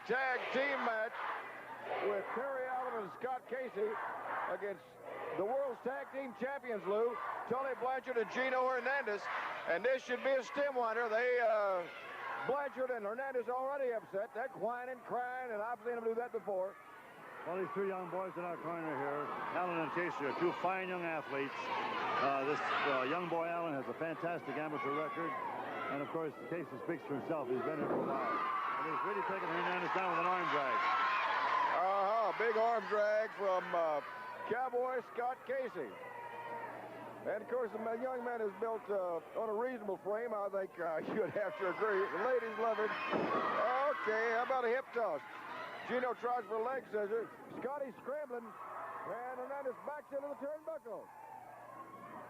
tag team match with Terry Allen and Scott Casey against the world's tag team champions, Lou, Tully Blanchard and Gino Hernandez. And this should be a stem winder. Blanchard and Hernandez already upset. They're whining, crying, and I've seen them do that before. Well, these two young boys in our corner here, Allen and Casey, are two fine young athletes. This young boy, Allen, has a fantastic amateur record. And, of course, Casey speaks for himself. He's been here for a while. And he's really taken Hernandez down with an arm drag. Big arm drag from Cowboy Scott Casey. And, of course, the young man is built on a reasonable frame. I think you'd have to agree. The ladies love him. Okay, how about a hip toss? Gino tries for a leg scissor. Scotty's scrambling. And Hernandez backs into the turnbuckle.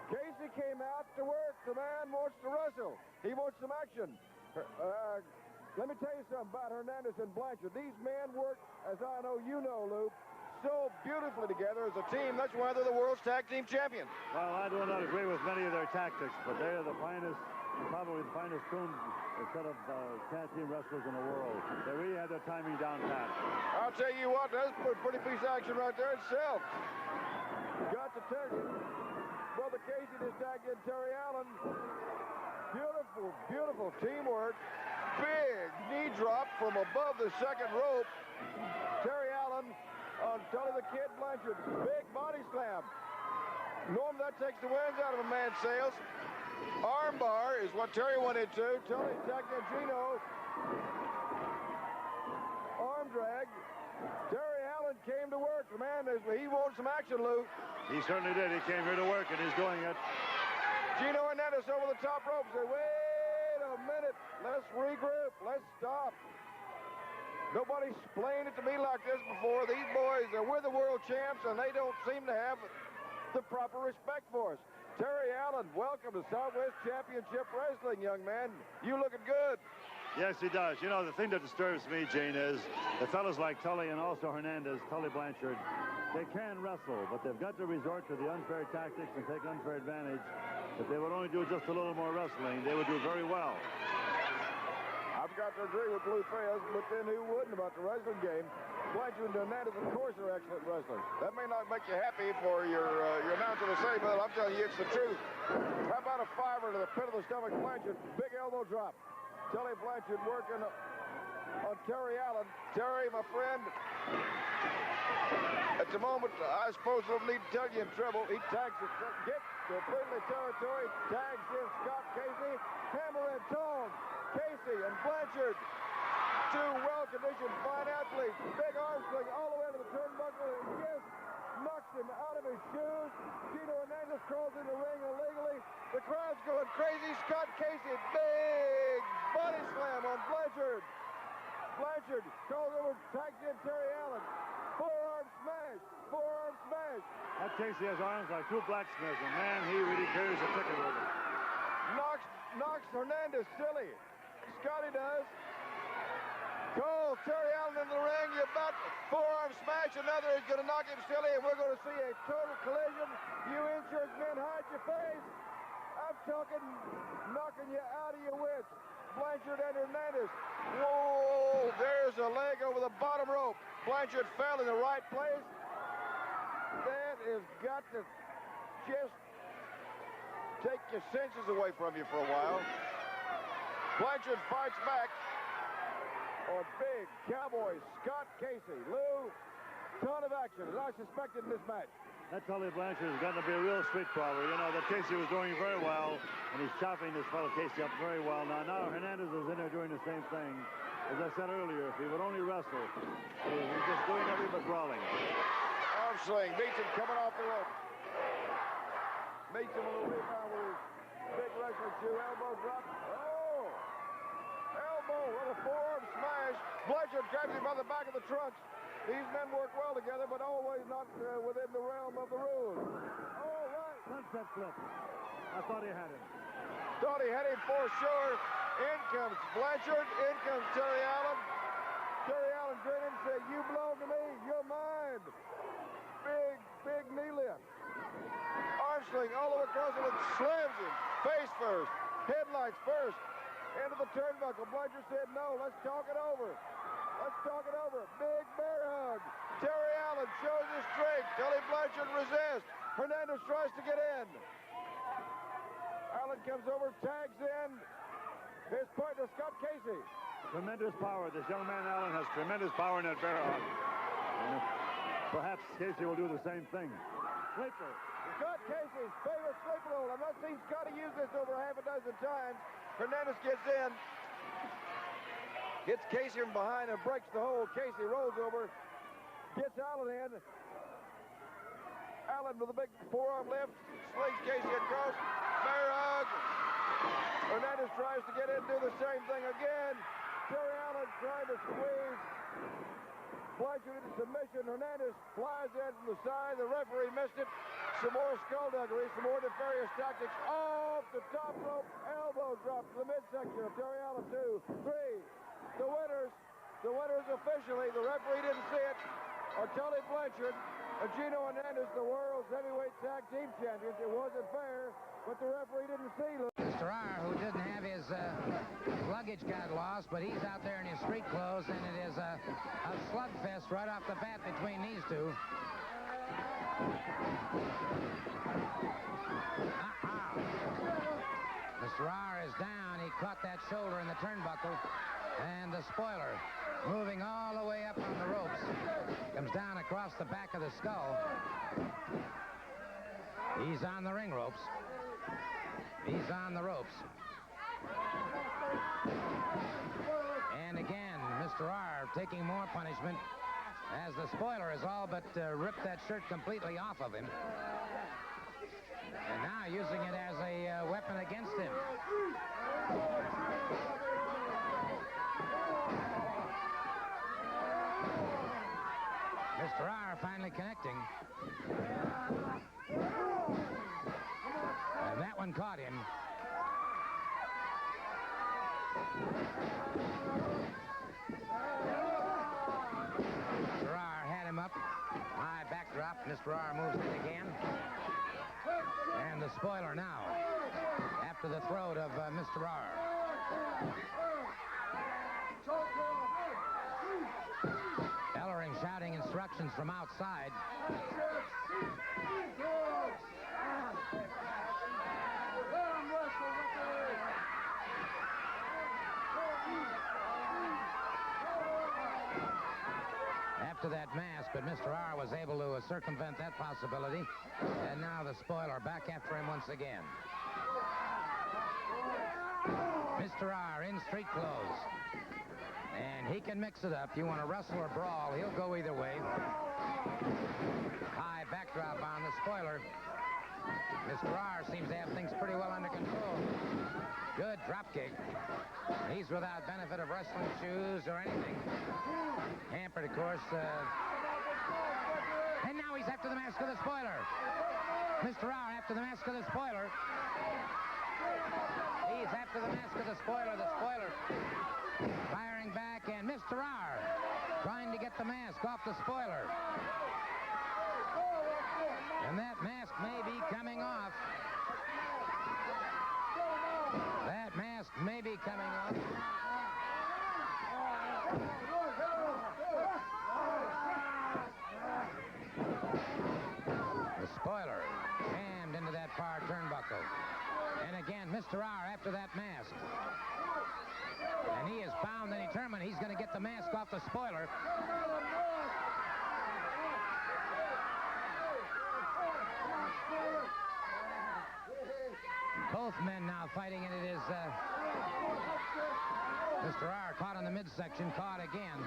Casey came out to work. The man wants to wrestle. He wants some action. Let me tell you something about Hernandez and Blanchard. These men work, as I know you know, Lou, so beautifully together as a team. That's why they're the world's tag team champions. Well, I do not agree with many of their tactics, but they are the finest, probably the finest set of tag team wrestlers in the world. They really have their timing down pat. I'll tell you what, that's a pretty piece of action right there itself. Got to tell you, Brother Casey just tagged in Terry Allen. Beautiful, beautiful teamwork. Big knee drop from above the second rope. Terry Allen on Tully the Kid Blanchard. Big body slam. Normally that takes the winds out of a man's sails. Armbar is what Terry went into. Tully tagged in Gino. Arm drag. Terry Allen came to work. The man, he wants some action, Lou. He certainly did. He came here to work, and he's doing it. Gino Hernandez over the top rope. Said, wait a minute. Let's regroup. Let's stop. Nobody's explained it to me like this before. These boys, we're the world champs, and they don't seem to have the proper respect for us. Terry Allen, welcome to Southwest Championship Wrestling, young man. You looking good. Yes, he does. You know, the thing that disturbs me, Gene, is the fellas like Tully and also Hernandez, Tully Blanchard, they can wrestle, but they've got to resort to the unfair tactics and take unfair advantage. If they would only do just a little more wrestling, they would do very well. I've got to agree with Lou Fez, but then who wouldn't about the wrestling game? Blanchard and Hernandez, of course, are excellent wrestlers. That may not make you happy for your announcer to say, but I'm telling you, it's the truth. How about a fiver to the pit of the stomach, Blanchard? Big elbow drop. Tully Blanchard working on Terry Allen. Terry, my friend, at the moment, I suppose I don't need to tell you in trouble. He tags it, gets to friendly territory, tags in Scott Casey, hammer and tone. Casey and Blanchard, two well-conditioned, fine athletes. Big arm swing all the way to the turnbuckle and just knocks him out of his shoes. Gino Hernandez crawls in the ring illegally. The crowd's going crazy. Scott Casey, big body slam on Blanchard. Blanchard calls over, tags in Terry Allen. Forearm smash. Forearm smash. That Casey has arms like two blacksmiths, and man, he really carries a ticket with him. Knocks Hernandez silly. Scotty does. Calls Terry Allen in the ring. You about forearm smash. Another is going to knock him silly, and we're going to see a total collision. You insurance men, hide your face. I'm talking knocking you out of your wits. Blanchard and Hernandez. Whoa, there's a leg over the bottom rope. Blanchard fell in the right place. That has got to just take your senses away from you for a while. Blanchard fights back on big Cowboy Scott Casey. Lou, ton of action, as I suspected in this match. That Tully Blanchard has gotten to be a real street crawler. You know, that Casey was doing very well, and he's chopping this fellow Casey up very well. Now Hernandez is in there doing the same thing. As I said earlier, if he would only wrestle, he's just doing nothing but brawling. Arm sling, beats him coming off the rope. Meets him a little rebound with his big wrestling shoe, elbow drop. Oh! Elbow with a forearm smash. Blanchard grabs him by the back of the trunks. These men work well together, but always not within the realm of the rules. All right. Sunset flip. I thought he had him. Thought he had him for sure. In comes Blanchard. In comes Terry Allen. Terry Allen grinning and said, you belong to me. You're mine. Big knee lift. Arm sling all the way across and it slams him. Face first. Headlights first. Into the turnbuckle. Blanchard said, no, let's talk it over. Let's talk it Blanchard resists. Hernandez tries to get in. Allen comes over, tags in. His partner, Scott Casey. Tremendous power. This young man, Allen, has tremendous power in that bear hug. Perhaps Casey will do the same thing. Sleeper. Scott Casey's favorite sleeper hold. I've not seen Scotty use this over half a dozen times. Hernandez gets in. Hits Casey from behind and breaks the hold. Casey rolls over. Gets Allen in. Allen with a big forearm lift. Slings Casey across. Bear hug. Hernandez tries to get in, do the same thing again. Terry Allen trying to squeeze Blanchard into submission. Hernandez flies in from the side. The referee missed it. Some more skullduggery, some more nefarious tactics. Off the top rope, elbow drop to the midsection of Terry Allen. 2, 3. The winners officially, the referee didn't see it, are Tully Blanchard and Gino Hernandez, the world's heavyweight tag team champions. It wasn't fair, but the referee didn't see it. Mr. R, who didn't have his luggage got lost, but he's out there in his street clothes, and it is a slugfest right off the bat between these two. Mr. R is down. He caught that shoulder in the turnbuckle, and the spoiler, moving all the way up on the ropes, comes down across the back of the skull. He's on the ring ropes. He's on the ropes. And again, Mr. R taking more punishment as the spoiler has all but ripped that shirt completely off of him. And now using it as a weapon against him. Mr. R finally connecting. And that one caught him. Mr. R had him up. High backdrop. Mr. R moves in again. And the spoiler now after the throat of Mr. R. Ellering shouting instructions from outside. After that mask, but Mr. R was able to circumvent that possibility. And now the spoiler back after him once again. Mr. R in street clothes. And he can mix it up. You want to wrestle or brawl, he'll go either way. High backdrop on the spoiler. Mr. R seems to have things pretty well under control. Good drop kick. He's without benefit of wrestling shoes or anything. Hampered, of course. And now he's after the mask of the spoiler. Mr. R after the mask of the spoiler. He's after the mask of the spoiler. The spoiler firing back, and Mr. R trying to get the mask off the spoiler. And that mask may be coming off. That mask may be coming off. The spoiler jammed into that far turnbuckle. And again, Mr. R after that mask. And he is bound and determined he's going to get the mask off the spoiler. Both men now fighting, and it is Mr. R caught in the midsection, caught again.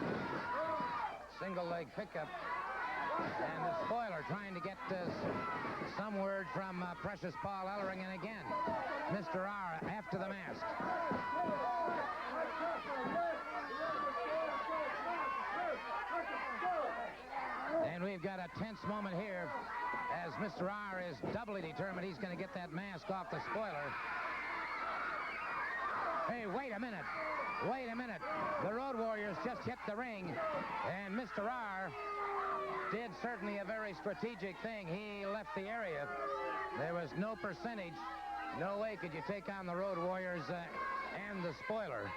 Single leg pickup. And the spoiler trying to get some word from Precious Paul Ellering, and again, Mr. R after the mask. And we've got a tense moment here as Mr. R is doubly determined he's going to get that mask off the spoiler. Hey, wait a minute. Wait a minute. The Road Warriors just hit the ring, and Mr. R did certainly a very strategic thing. He left the area. There was no percentage. No way could you take on the Road Warriors and the spoiler.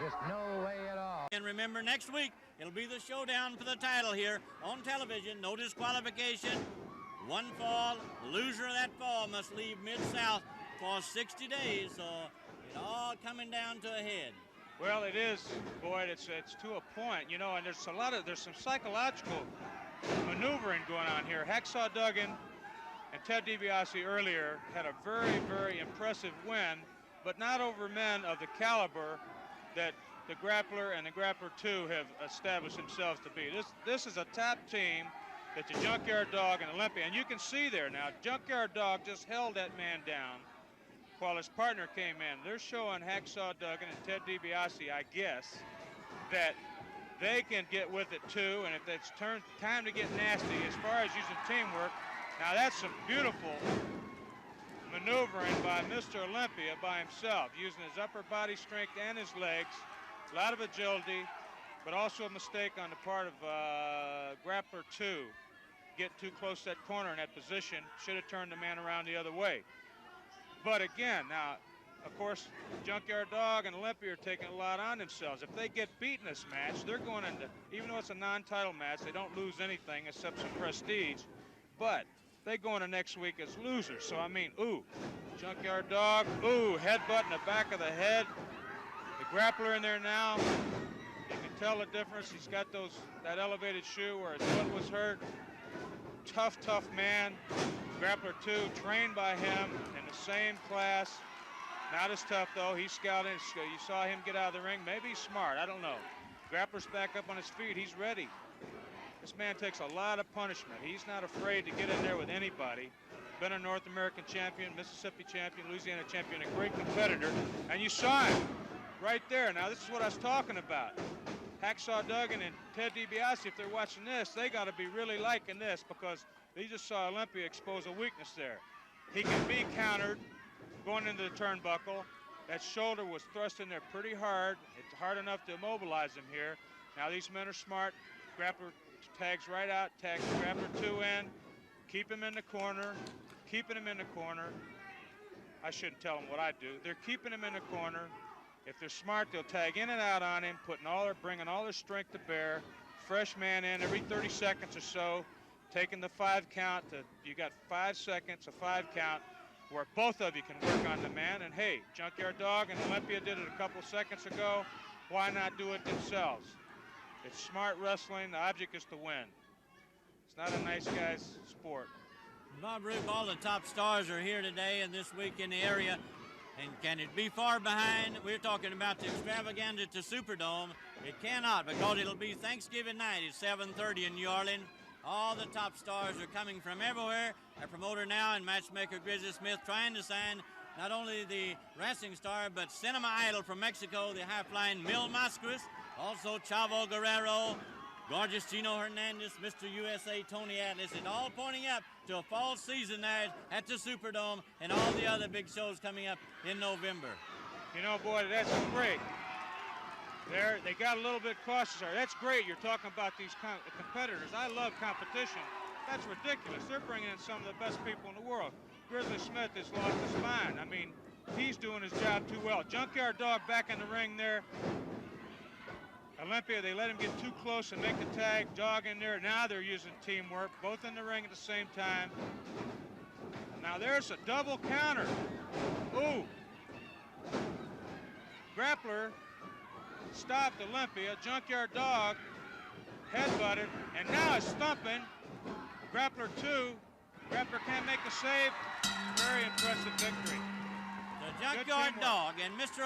Just no way at all. And remember, next week, it'll be the showdown for the title here on television. No disqualification. one fall. Loser of that fall must leave Mid-South for 60 days. So it all coming down to a head. Well, it is, Boyd. It's to a point, you know, and there's some psychological maneuvering going on here. Hacksaw Duggan and Ted DiBiase earlier had a very, very impressive win, but not over men of the caliber that the Grappler and the Grappler 2 have established themselves to be. This is a top team that the Junkyard Dog and Olympia, and you can see there now, Junkyard Dog just held that man down while his partner came in. They're showing Hacksaw Duggan and Ted DiBiase, I guess, that they can get with it too, and if it's time to get nasty as far as using teamwork, now that's some beautiful maneuvering by Mr. Olympia by himself, using his upper body strength and his legs, a lot of agility, but also a mistake on the part of Grappler 2. Get too close to that corner in that position, should have turned the man around the other way. But again, now, of course, Junkyard Dog and Olympia are taking a lot on themselves. If they get beat in this match, they're going into, even though it's a non-title match, they don't lose anything except some prestige, but they go into next week as losers. So, I mean, ooh, Junkyard Dog, ooh, headbutt in the back of the head. The Grappler in there now, you can tell the difference. He's got that elevated shoe where his foot was hurt. Tough, tough man. Grappler 2, trained by him in the same class. Not as tough, though. He's scouting. You saw him get out of the ring. Maybe he's smart. I don't know. Grappler's back up on his feet. He's ready. This man takes a lot of punishment. He's not afraid to get in there with anybody. Been a North American champion, Mississippi champion, Louisiana champion, a great competitor. And you saw him right there. Now, this is what I was talking about. Hacksaw Duggan and Ted DiBiase, if they're watching this, they got to be really liking this, because they just saw Olympia expose a weakness there. He can be countered going into the turnbuckle. That shoulder was thrust in there pretty hard. It's hard enough to immobilize him here. Now these men are smart. Grappler tags right out, tags Grappler 2 in, keep him in the corner, keeping him in the corner. I shouldn't tell them what I do. They're keeping him in the corner. If they're smart, they'll tag in and out on him, bringing all their strength to bear. Fresh man in every 30 seconds or so, taking the 5 count. You got 5 seconds, a 5 count, where both of you can work on the man. And hey, Junkyard Dog and Olympia did it a couple seconds ago. Why not do it themselves? It's smart wrestling. The object is to win. It's not a nice guy's sport. Bob Roop, all the top stars are here today and this week in the area. And can it be far behind? We're talking about the extravaganza to Superdome. It cannot, because it'll be Thanksgiving night at 7:30 in New Orleans. All the top stars are coming from everywhere. Our promoter now and matchmaker Grizzly Smith trying to sign not only the wrestling star, but cinema idol from Mexico, the high-flying Mil Mascaras, also Chavo Guerrero, gorgeous Gino Hernandez, Mr. USA Tony Atlas, and all pointing up to a fall season there at the Superdome and all the other big shows coming up in November. You know, boy, that's great. They got a little bit cautious there. That's great. You're talking about these competitors. I love competition. That's ridiculous. They're bringing in some of the best people in the world. Grizzly Smith has lost his mind. I mean, he's doing his job too well. Junkyard Dog back in the ring there. Olympia, they let him get too close and make the tag. Dog in there. Now they're using teamwork, both in the ring at the same time. Now there's a double counter. Ooh. Grappler stopped Olympia. Junkyard Dog headbutted, and now it's thumping. Grappler 2. Grappler can't make the save. Very impressive victory. The Junkyard Dog and Mr.